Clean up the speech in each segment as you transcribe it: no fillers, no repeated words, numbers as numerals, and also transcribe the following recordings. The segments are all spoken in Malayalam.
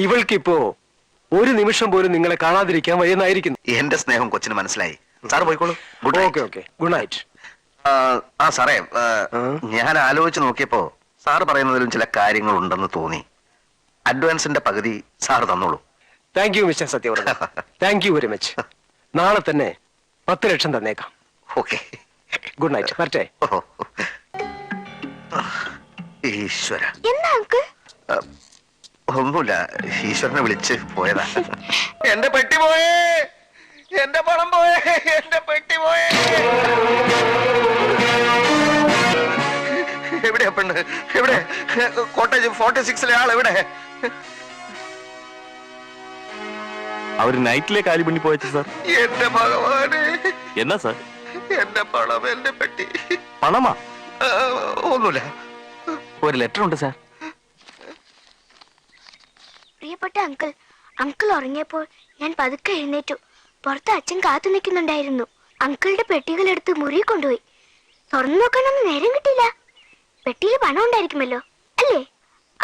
ഇവൾക്കിപ്പോ ഒരു നിമിഷം പോലും നിങ്ങളെ കാണാതിരിക്കാൻ വയ്യെന്നായിരിക്കുന്നു. എന്റെ സ്നേഹം കൊച്ചിന് മനസ്സിലായി. സാറ് പോയിക്കോളൂ. Okay good night. ആ സാറേ, ഞാൻ ആലോചിച്ച് നോക്കിയപ്പോ സാറ് പറയുന്നതിലും ചില കാര്യങ്ങൾ ഉണ്ടെന്ന് തോന്നി. അഡ്വാൻസിന്റെ പകുതി സാറ് തന്നോളൂ. Thank you mister Satyavrata. Thank you very much. നാളെ തന്നെ 10 ലക്ഷം തന്നേക്കാം. Okay, good night. വരട്ടെ. ഈശ്വര, എന്താ അങ്കിൾ? ഒന്നുമില്ല, ഈശ്വരനെ വിളിച്ച് പോയതാ. എന്റെ പെട്ടി പോയേ, എന്റെ പണം പോയേ, എന്റെ പെട്ടി പോയേ. എവിടെയാ പെണ്ണ്? എവിടെ? കോട്ടേജ് 46-ലെ ആൾ എവിടെ? അവര് നൈറ്റിലെ കാലിബണ്ണി പോയച്ചു സാർ. എന്റെ ഭഗവാനെ, എന്നാ സാർ? എന്റെ പണം, എന്റെ പെട്ടി. പണമാ? ഒന്നുമില്ല, ഒരു ലെറ്റർ ഉണ്ട് സാർ. പ്രിയപ്പെട്ട അങ്കിൾ, അങ്കിൾ ഉറങ്ങിയപ്പോൾ ഞാൻ പതുക്കെ എഴുന്നേറ്റു. പുറത്ത് അച്ഛൻ കാത്തു നിൽക്കുന്നുണ്ടായിരുന്നു. അങ്കിളുടെ പെട്ടികൾ എടുത്ത് മുറി കൊണ്ടുപോയി. തുറന്നു നോക്കാനൊന്നും നേരം കിട്ടിയില്ല. പെട്ടിയിൽ പണം ഉണ്ടായിരിക്കുമല്ലോ അല്ലേ?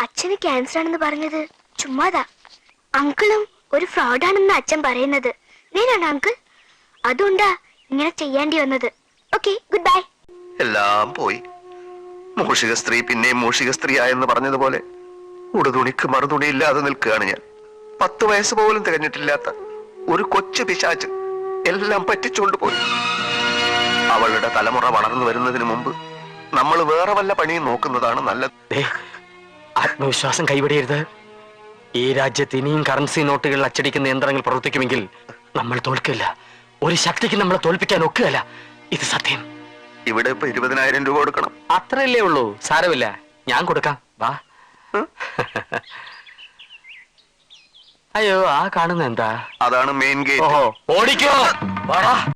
അച്ഛന് ക്യാൻസർ ആണെന്ന് പറഞ്ഞത് ചുമ്മാതാ. അങ്കിളും ഒരു ഫ്രോഡാണെന്ന് അച്ഛൻ പറയുന്നത് നേരാണ് അങ്കിൾ. അതുകൊണ്ടാ ഇങ്ങനെ ചെയ്യേണ്ടി വന്നത്. Okay, good bye. എല്ലാം പോയി. മൂഷിക സ്ത്രീ പിന്നെയും മൂഷിക സ്ത്രീയായെന്ന് പറഞ്ഞതുപോലെ ഉടുതുണിക്ക് മറുതുണി ഇല്ലാതെ നിൽക്കുകയാണ് ഞാൻ. 10 വയസ്സ് പോലും തികഞ്ഞിട്ടില്ലാത്ത ഒരു കൊച്ചു പിശാച്ച് എല്ലാം പറ്റിച്ചുകൊണ്ട് പോയി. അവളുടെ തലമുറ വളർന്നു വരുന്നതിന് മുമ്പ് നമ്മൾ വേറെ വല്ല പണിയും നോക്കുന്നതാണ് നല്ലത്. ആത്മവിശ്വാസം കൈവിടരുത്. ഈ രാജ്യത്ത് ഇനിയും കറൻസി നോട്ടുകൾ അച്ചടിക്കുന്ന യന്ത്രങ്ങൾ പ്രവർത്തിക്കുമെങ്കിൽ നമ്മൾ തോൽക്കില്ല. ഒരു ശക്തിക്ക് നമ്മളെ തോൽപ്പിക്കാൻ ഒക്കുകയല്ല. ഇത് സത്യം. ഇവിടെ ഇപ്പൊ 20,000 രൂപ കൊടുക്കണം. അത്രയല്ലേ ഉള്ളൂ. സാരമില്ല, ഞാൻ കൊടുക്കാം. വാ. അയ്യോ, ആ കാണുന്ന എന്താ? അതാണ് മെയിൻ ഗേറ്റ്. ഓടിക്കോ.